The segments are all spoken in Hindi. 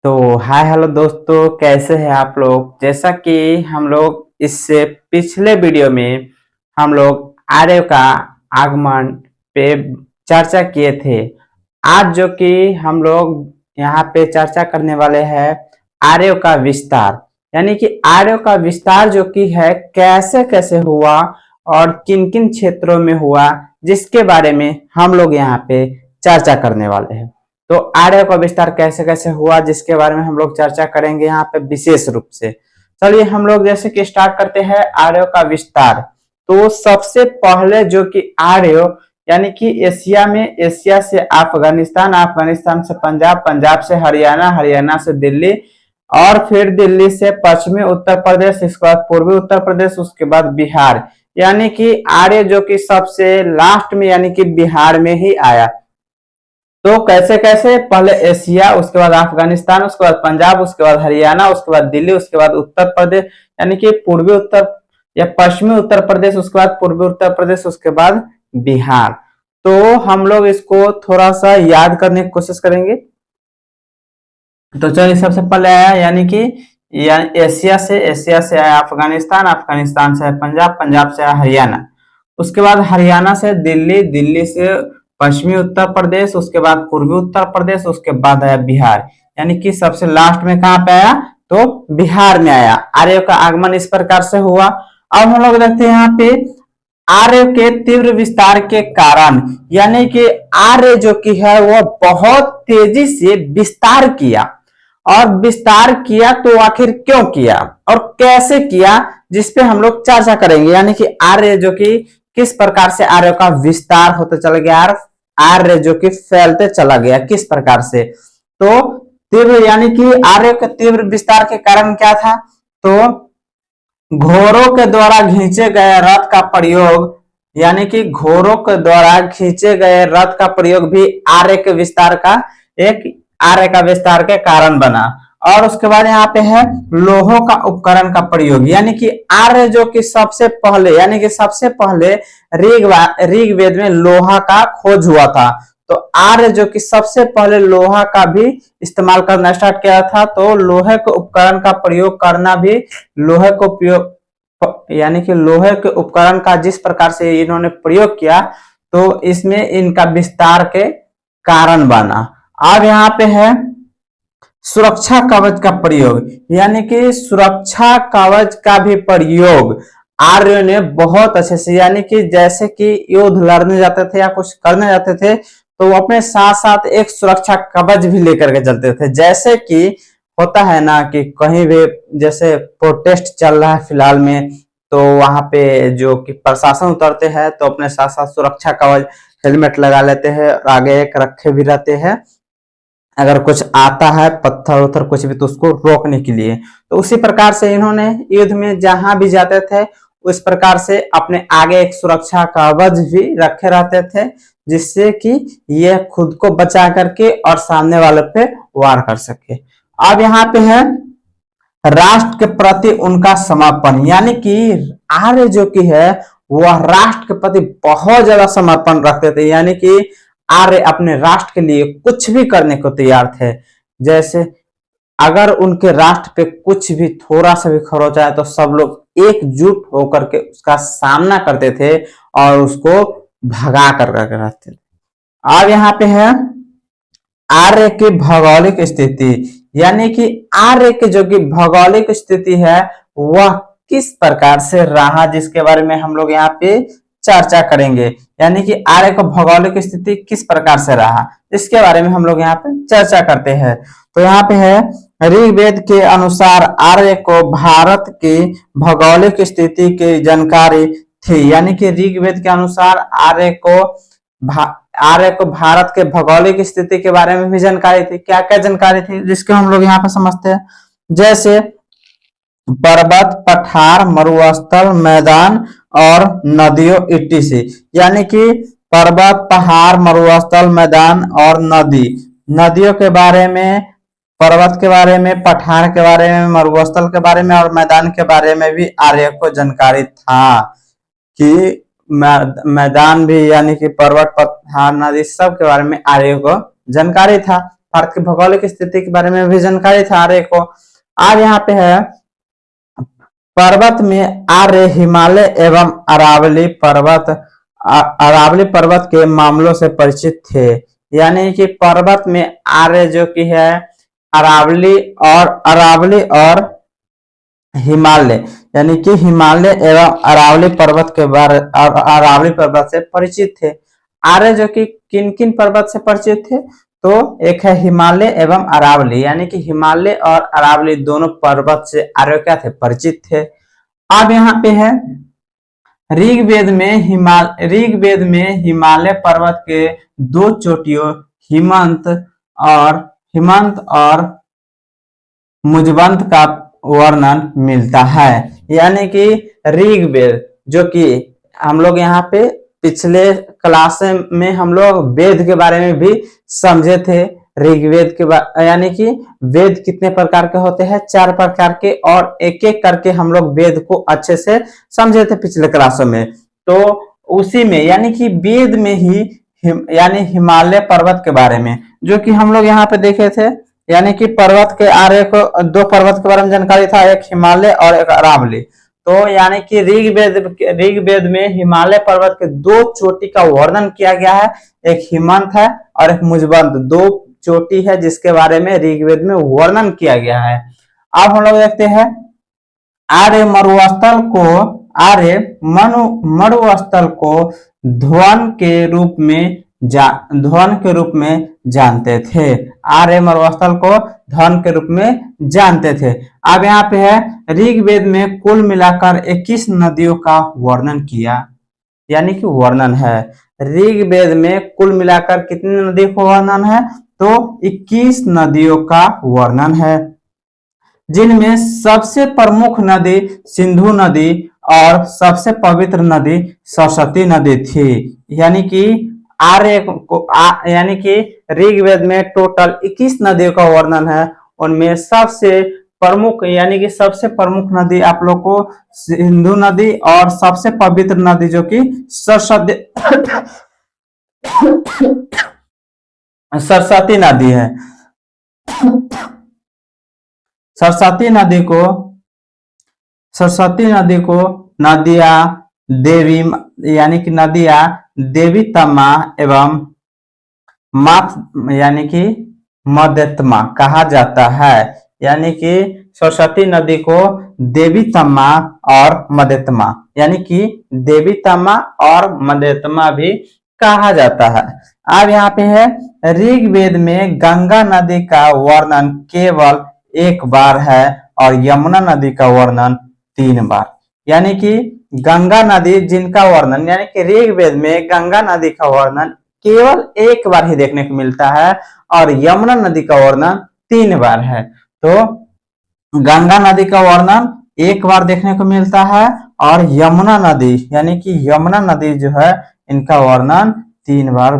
तो हाय हेलो दोस्तों, कैसे हैं आप लोग। जैसा कि हम लोग इससे पिछले वीडियो में हम लोग आर्य का आगमन पे चर्चा किए थे। आज जो कि हम लोग यहाँ पे चर्चा करने वाले हैं आर्य का विस्तार, यानी कि आर्य का विस्तार जो कि है कैसे कैसे हुआ और किन किन क्षेत्रों में हुआ, जिसके बारे में हम लोग यहाँ पे चर्चा करने वाले हैं। तो आर्य का विस्तार कैसे कैसे हुआ, जिसके बारे में हम लोग चर्चा करेंगे यहाँ पे विशेष रूप से। चलिए हम लोग जैसे कि स्टार्ट करते हैं आर्य का विस्तार। तो सबसे पहले जो कि आर्य यानी कि एशिया में, एशिया से अफगानिस्तान, अफगानिस्तान से पंजाब, पंजाब से हरियाणा, हरियाणा से दिल्ली और फिर दिल्ली से पश्चिमी उत्तर प्रदेश, इसके बाद पूर्वी उत्तर प्रदेश, उसके बाद बिहार। यानी कि आर्य जो कि सबसे लास्ट में यानी कि बिहार में ही आया। तो कैसे कैसे, पहले एशिया, उसके बाद अफगानिस्तान, उसके बाद पंजाब, उसके बाद हरियाणा, उसके बाद दिल्ली, उसके बाद उत्तर प्रदेश यानी कि पूर्वी उत्तर या पश्चिमी उत्तर प्रदेश, उसके बाद पूर्वी उत्तर प्रदेश, उसके बाद बिहार। तो हम लोग इसको थोड़ा सा याद करने की कोशिश करेंगे। तो चलिए सबसे पहले आया यानी कि एशिया से, एशिया से आया अफगानिस्तान, अफगानिस्तान से आया पंजाब, पंजाब से आया हरियाणा, उसके बाद हरियाणा से दिल्ली, दिल्ली से पश्चिमी उत्तर प्रदेश, उसके बाद पूर्वी उत्तर प्रदेश, उसके बाद आया बिहार। यानी कि सबसे लास्ट में कहाँ पे आया, तो बिहार में आया। आर्य का आगमन इस प्रकार से हुआ। अब हम लोग देखते हैं यहाँ पे आर्य के तीव्र विस्तार के कारण, यानी कि आर्य जो कि है वह बहुत तेजी से विस्तार किया। और विस्तार किया तो आखिर क्यों किया और कैसे किया, जिसपे हम लोग चर्चा करेंगे। यानी कि आर्य जो कि किस प्रकार से आर्य का विस्तार होते चला गया, आर्य जो कि फैलते चला गया किस प्रकार से। तो तीव्र यानी कि आर्य के तीव्र विस्तार के कारण क्या था, तो घोड़ों के द्वारा खींचे गए रथ का प्रयोग, यानी कि घोड़ों के द्वारा खींचे गए रथ का प्रयोग भी आर्य के विस्तार का एक आर्य का विस्तार के कारण बना। और उसके बाद यहाँ पे है लोहों का उपकरण का प्रयोग, यानी कि आर्य जो कि सबसे पहले, यानी कि सबसे पहले ऋग्वेद में लोहा का खोज हुआ था। तो आर्य जो कि सबसे पहले लोहा का भी इस्तेमाल करना स्टार्ट किया था। तो लोहे के उपकरण का प्रयोग करना भी, लोहे को उपयोग यानी कि लोहे के उपकरण का जिस प्रकार से इन्होंने प्रयोग किया, तो इसमें इनका विस्तार के कारण बना। अब यहाँ पे है सुरक्षा कवच का प्रयोग, यानी कि सुरक्षा कवच का भी प्रयोग आर्य ने बहुत अच्छे से, यानी कि जैसे कि युद्ध लड़ने जाते थे या कुछ करने जाते थे, तो वो अपने साथ साथ एक सुरक्षा कवच भी लेकर के चलते थे। जैसे कि होता है ना कि कहीं भी जैसे प्रोटेस्ट चल रहा है फिलहाल में, तो वहां पे जो कि प्रशासन उतरते हैं तो अपने साथ साथ सुरक्षा कवच, हेलमेट लगा लेते हैं और आगे एक रखे भी रहते हैं, अगर कुछ आता है पत्थर उथर कुछ भी तो उसको रोकने के लिए। तो उसी प्रकार से इन्होंने युद्ध में जहां भी जाते थे उस प्रकार से अपने आगे एक सुरक्षा कवच भी रखे रहते थे, जिससे कि ये खुद को बचा करके और सामने वाले पे वार कर सके। अब यहाँ पे है राष्ट्र के प्रति उनका समर्पण, यानी कि आर्य जो कि है वह राष्ट्र के प्रति बहुत ज्यादा समर्पण रखते थे। यानी कि आर्य अपने राष्ट्र के लिए कुछ भी करने को तैयार थे। जैसे अगर उनके राष्ट्र पे कुछ भी थोड़ा सा भी खरोच आया तो सब लोग एकजुट होकर के उसका सामना करते थे और उसको भगा कर रहते थे। अब यहाँ पे है आर्य की भौगोलिक स्थिति, यानी कि आर्य की जो कि भौगोलिक स्थिति है वह किस प्रकार से रहा, जिसके बारे में हम लोग यहाँ पे चर्चा करेंगे। यानी कि आर्य का भौगोलिक स्थिति किस प्रकार से रहा, इसके बारे में हम लोग यहाँ पे चर्चा करते हैं। तो यहाँ पे है ऋग्वेद के अनुसार आर्य को भारत की भौगोलिक स्थिति की जानकारी थी, यानी कि ऋग्वेद के अनुसार आर्य को भारत के भौगोलिक स्थिति के बारे में भी जानकारी थी। क्या क्या जानकारी थी, जिसके हम लोग यहाँ पे समझते हैं। जैसे पर्वत, पठार, मरुस्थल, मैदान और नदियों etc, यानी कि पर्वत, पहाड़, मरुस्थल, मैदान और नदी, नदियों के बारे में, पर्वत के बारे में, पठार के बारे में, मरुस्थल के बारे में और मैदान के बारे में भी आर्य को जानकारी था। कि मैदान भी, यानी कि पर्वत, पठार, नदी सब के बारे में आर्य को जानकारी था। भारत की भौगोलिक स्थिति के बारे में भी जानकारी था आर्य को। आज यहाँ पे है पर्वत में आर्य हिमालय एवं अरावली पर्वत के मामलों से परिचित थे। यानी कि पर्वत में आर्य जो कि है अरावली और हिमालय, यानी कि हिमालय एवं अरावली पर्वत से परिचित थे। आर्य जो कि किन किन पर्वत से परिचित थे, तो एक है हिमालय एवं अरावली, यानी कि हिमालय और अरावली दोनों पर्वत से आर्य क्या थे, परिचित थे। अब यहाँ पे है ऋग्वेद में हिमालय पर्वत के दो चोटियों हिमवंत और मुजवंत का वर्णन मिलता है। यानी कि ऋग्वेद जो कि हम लोग यहाँ पे पिछले क्लास में हम लोग वेद के बारे में भी समझे थे। ऋग्वेद के यानी कि वेद कितने प्रकार के होते हैं, 4 प्रकार के, और एक एक करके हम लोग वेद को अच्छे से समझे थे पिछले क्लासों में। तो उसी में यानी कि वेद में ही यानी हिमालय पर्वत के बारे में जो कि हम लोग यहाँ पे देखे थे, यानी कि पर्वत के आर्य को 2 पर्वत के बारे में जानकारी था, एक हिमालय और एक अरावली। तो यानी कि ऋग्वेद में हिमालय पर्वत के 2 चोटी का वर्णन किया गया है, एक हिमवंत है और एक मुजवंत, 2 चोटी है जिसके बारे में ऋग्वेद में वर्णन किया गया है। अब हम लोग देखते हैं आर्य मरुस्थल को ध्वन के रूप में जानते थे। आर्य मरुस्थल को ध्वन के रूप में जानते थे। अब यहाँ पे है ऋग्वेद में कुल मिलाकर 21 नदियों का वर्णन किया, यानी कि वर्णन है। ऋग्वेद में कुल मिलाकर कितनी नदियों का वर्णन है, तो 21 नदियों का वर्णन है, जिनमें सबसे प्रमुख नदी सिंधु नदी और सबसे पवित्र नदी सरस्वती नदी थी। यानी कि यानी कि ऋग्वेद में टोटल 21 नदियों का वर्णन है। उनमें सबसे प्रमुख यानी कि सबसे प्रमुख नदी आप लोग को सिंधु नदी और सबसे पवित्र नदी जो कि सरस्वती नदी है। सरस्वती नदी को नदियां देवी तमा एवं यानी कि मध्यतमा कहा जाता है। यानी कि सरस्वती नदी को देवी तमा और मध्यतमा, यानी कि देवी तमा और मध्यतमा भी कहा जाता है। अब यहाँ पे है ऋग्वेद में गंगा नदी का वर्णन केवल 1 बार है और यमुना नदी का वर्णन 3 बार। यानी कि गंगा नदी जिनका वर्णन, यानी कि ऋग्वेद में गंगा नदी का वर्णन केवल 1 बार ही देखने को मिलता है और यमुना नदी का वर्णन 3 बार है। तो गंगा नदी का वर्णन 1 बार देखने को मिलता है और यमुना नदी यानी कि यमुना नदी जो है इनका वर्णन 3 बार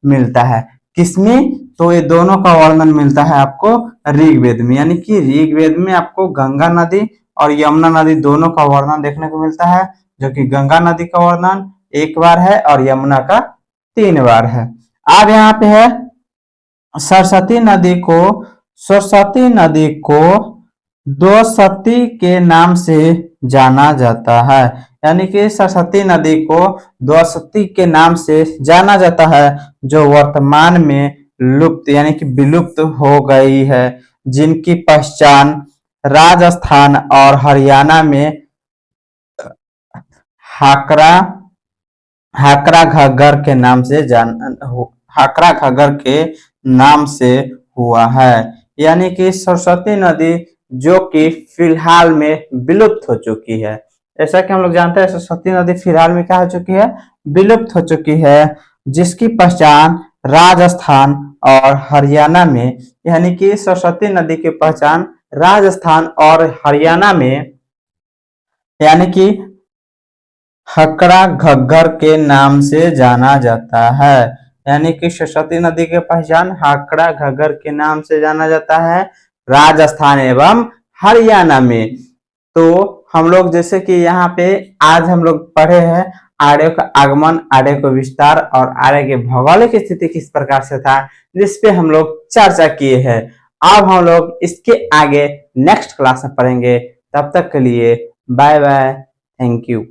मिलता है। किसमें, तो ये दोनों का वर्णन मिलता है आपको ऋग्वेद में। यानी कि ऋग्वेद में आपको गंगा नदी और यमुना नदी दोनों का वर्णन देखने को मिलता है, जो कि गंगा नदी का वर्णन 1 बार है और यमुना का 3 बार है। अब यहाँ पे है सरस्वती नदी को दो सती के नाम से जाना जाता है। यानी कि सरस्वती नदी को दो सती के नाम से जाना जाता है, जो वर्तमान में लुप्त यानी कि विलुप्त हो गई है, जिनकी पहचान राजस्थान और हरियाणा में हाकरा घग्गर के नाम से हुआ है। यानी कि सरस्वती नदी जो कि फिलहाल में विलुप्त हो चुकी है। ऐसा कि हम लोग जानते हैं सरस्वती नदी फिलहाल में क्या हो चुकी है, विलुप्त हो चुकी है, जिसकी पहचान राजस्थान और हरियाणा में, यानी कि सरस्वती नदी की पहचान राजस्थान और हरियाणा में यानी कि हाकरा घग्गर के नाम से जाना जाता है। यानी कि सरस्वती नदी की पहचान हाकरा घग्गर के नाम से जाना जाता है राजस्थान एवं हरियाणा में। तो हम लोग जैसे कि यहाँ पे आज हम लोग पढ़े हैं आर्यों का आगमन, आर्यों का विस्तार और आर्य की भौगोलिक स्थिति किस प्रकार से था, जिसपे हम लोग चर्चा किए हैं। अब हम लोग इसके आगे नेक्स्ट क्लास में पढ़ेंगे। तब तक के लिए बाय बाय, थैंक यू।